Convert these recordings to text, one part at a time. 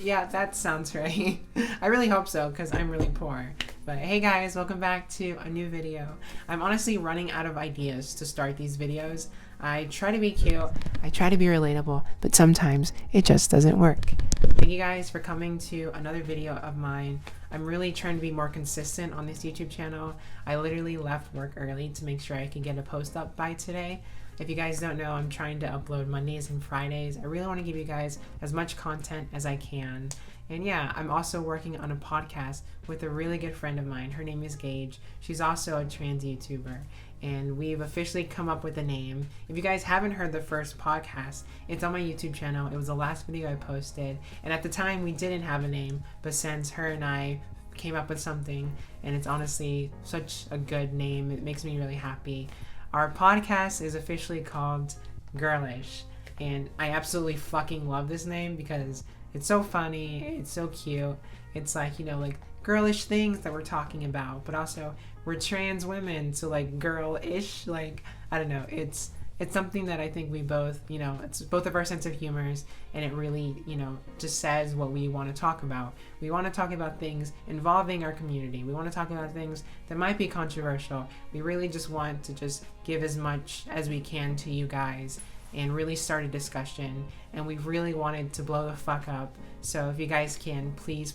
Yeah, that sounds right. I really hope so, because I'm really poor. But hey guys, welcome back to a new video. I'm honestly running out of ideas to start these videos. I try to be cute, I try to be relatable, but sometimes it just doesn't work. Thank you guys for coming to another video of mine. I'm really trying to be more consistent on this YouTube channel. I literally left work early to make sure I could get a post up by today. If you guys don't know, I'm trying to upload Mondays and Fridays. I really want to give you guys as much content as I can. And yeah, I'm also working on a podcast with a really good friend of mine. Her name is Gage. She's also a trans YouTuber. And we've officially come up with a name. If you guys haven't heard the first podcast, it's on my YouTube channel. It was the last video I posted. And at the time, we didn't have a name. But since her and I came up with something, and it's honestly such a good name, it makes me really happy. Our podcast is officially called Girlish, and I absolutely fucking love this name because it's so funny, it's so cute. It's like, you know, like girlish things that we're talking about, but also we're trans women, so like girl-ish, like, I don't know, it's something that I think we both, you know, it's both of our sense of humors, and it really, you know, just says what we want to talk about. We want to talk about things involving our community. We want to talk about things that might be controversial. We really just want to just give as much as we can to you guys and really start a discussion, and we really wanted to blow the fuck up. So if you guys can, please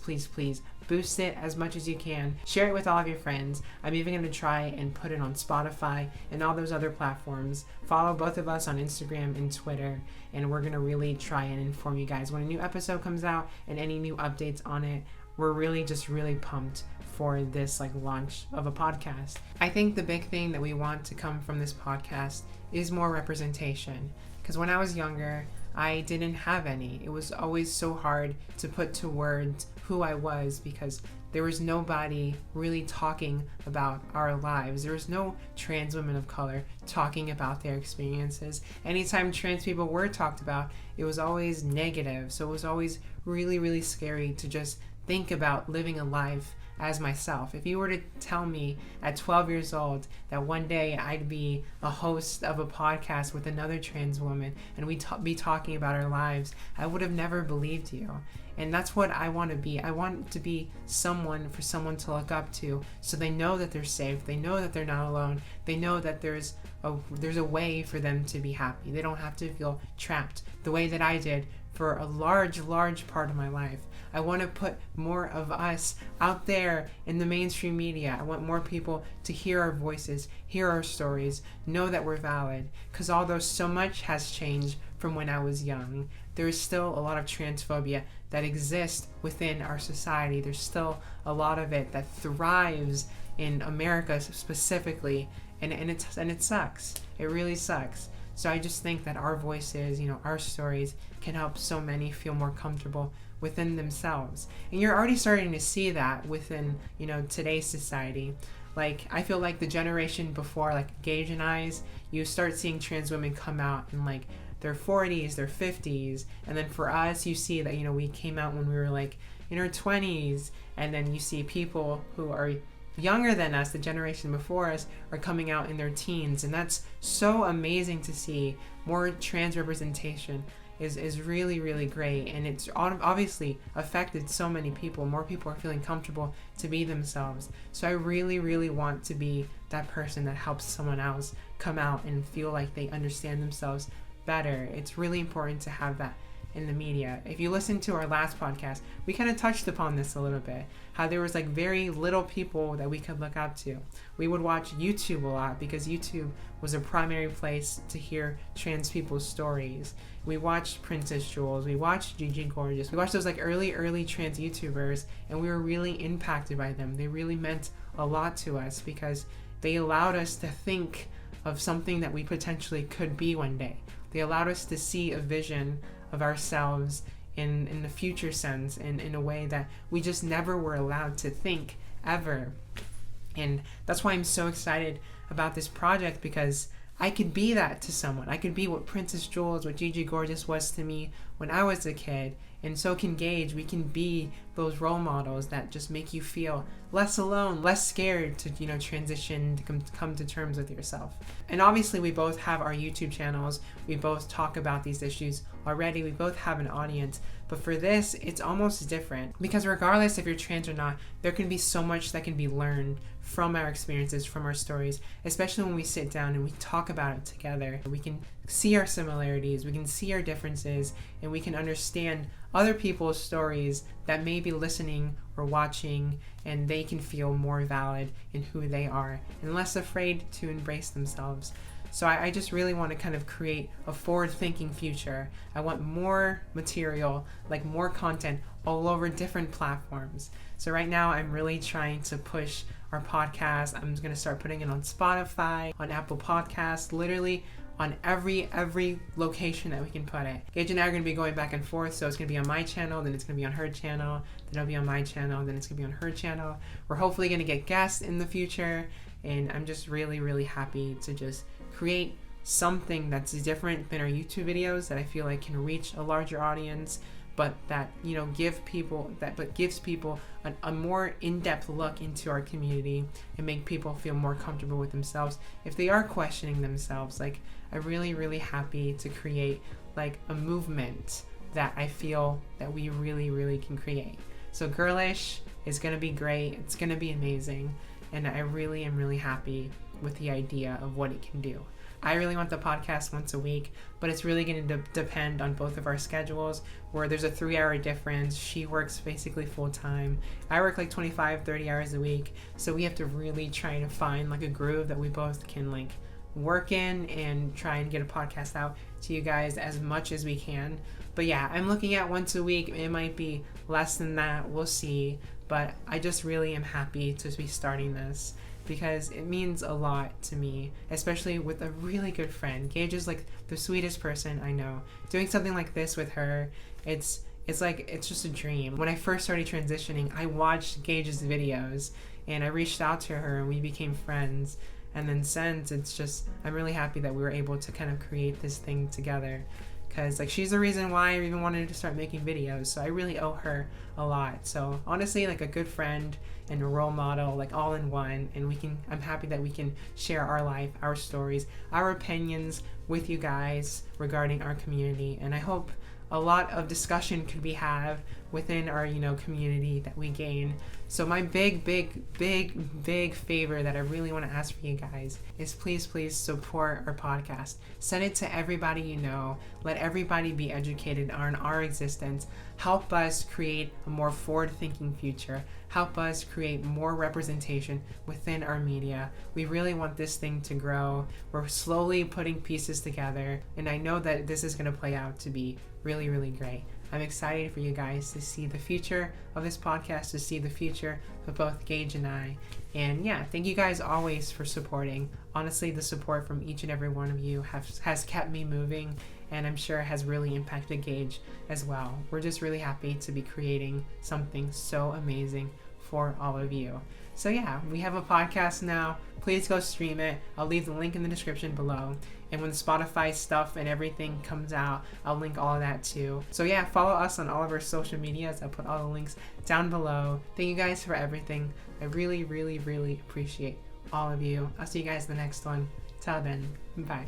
boost it as much as you can. Share it with all of your friends. I'm even going to try and put it on Spotify and all those other platforms. Follow both of us on Instagram and Twitter, and we're going to really try and inform you guys when a new episode comes out and any new updates on it. We're really pumped for this like launch of a podcast. I think the big thing that we want to come from this podcast is more representation, because when I was younger, I didn't have any. It was always so hard to put to words who I was because there was nobody really talking about our lives. There was no trans women of color talking about their experiences. Anytime trans people were talked about, it was always negative. So it was always really scary to just think about living a life as myself. If you were to tell me at 12 years old that one day I'd be a host of a podcast with another trans woman and we'd be talking about our lives, I would have never believed you. And that's what I want to be. I want to be someone for someone to look up to, so they know that they're safe, they know that they're not alone, they know that there's a way for them to be happy. They don't have to feel trapped the way that I did for a large part of my life. I want to put more of us out there in the mainstream media. I want more people to hear our voices, hear our stories, know that we're valid. Because although so much has changed from when I was young, there is still a lot of transphobia that exists within our society. There's still a lot of it that thrives in America specifically, and it sucks. It really sucks. So I just think that our voices, you know, our stories can help so many feel more comfortable within themselves. And you're already starting to see that within, you know, today's society. Like, I feel like the generation before, like Gage and I's, you start seeing trans women come out in like their 40s, their 50s, and then for us, you see that, you know, we came out when we were like in our 20s, and then you see people who are younger than us, the generation before us, are coming out in their teens, and that's so amazing to see. More trans representation is really great, and it's obviously affected so many people. More people are feeling comfortable to be themselves. So I really want to be that person that helps someone else come out and feel like they understand themselves better. It's really important to have that in the media. If you listen to our last podcast, we kind of touched upon this a little bit, how there was like very little people that we could look up to. We would watch YouTube a lot because YouTube was a primary place to hear trans people's stories. We watched Princess Jules, we watched Gigi Gorgeous, we watched those like early trans YouTubers, and we were really impacted by them. They really meant a lot to us because they allowed us to think of something that we potentially could be one day. They allowed us to see a vision of ourselves in the future sense, in a way that we just never were allowed to think ever. And that's why I'm so excited about this project, because I could be that to someone. I could be what Princess Jules, what Gigi Gorgeous was to me when I was a kid, And so can Gage. We can be those role models that just make you feel less alone, less scared to, transition, to come to terms with yourself. And obviously we both have our YouTube channels. We both talk about these issues already. We both have an audience. But for this, it's almost different, because regardless if you're trans or not, there can be so much that can be learned from our experiences, from our stories, especially when we sit down and we talk about it together. We can see our similarities, we can see our differences, and we can understand other people's stories that may be listening or watching, and they can feel more valid in who they are and less afraid to embrace themselves. So I just really want to kind of create a forward-thinking future. I want more material, like more content all over different platforms. So right now I'm really trying to push our podcast. I'm going to start putting it on Spotify, on Apple Podcasts, literally on every location that we can put it. Gage and I are going to be going back and forth, so it's going to be on my channel, then it's going to be on her channel, then it'll be on my channel, then it's going to be on her channel. We're hopefully going to get guests in the future, and I'm just really happy to just create something that's different than our YouTube videos that I feel like can reach a larger audience, but that gives people a more in-depth look into our community and make people feel more comfortable with themselves if they are questioning themselves. Like, I'm really happy to create like a movement that I feel that we really can create. So Girlish is gonna be great. It's gonna be amazing, and I really am really happy with the idea of what it can do. I really want the podcast once a week, but it's really going to depend on both of our schedules, where there's a 3-hour difference. She works basically full time. I work like 25-30 hours a week, so we have to really try to find like a groove that we both can like work in and try and get a podcast out to you guys as much as we can. But yeah, I'm looking at once a week. It might be less than that, we'll see, but I just really am happy to be starting this, because it means a lot to me, especially with a really good friend. Gage is like the sweetest person I know. Doing something like this with her, it's just a dream. When I first started transitioning, I watched Gage's videos and I reached out to her and we became friends. And then since, I'm really happy that we were able to kind of create this thing together, because like she's the reason why I even wanted to start making videos. So I really owe her a lot. So honestly, like a good friend and a role model, like all in one. And I'm happy that we can share our life, our stories, our opinions with you guys regarding our community. And I hope a lot of discussion could be had within our community that we gain. So my big favor that I really want to ask for you guys is please support our podcast. Send it to everybody you know. Let everybody be educated on our existence. Help us create a more forward-thinking future. Help us create more representation within our media. We really want this thing to grow. We're slowly putting pieces together, and I know that this is going to play out to be really great. I'm excited for you guys to see the future of this podcast, to see the future of both Gage and I. And yeah, thank you guys always for supporting. Honestly, the support from each and every one of you has kept me moving, and I'm sure has really impacted Gage as well. We're just really happy to be creating something so amazing for all of you. So yeah, we have a podcast now. Please go stream it. I'll leave the link in the description below. And when Spotify stuff and everything comes out, I'll link all of that too. So yeah, follow us on all of our social medias. I'll put all the links down below. Thank you guys for everything. I really appreciate all of you. I'll see you guys in the next one. Till then, bye.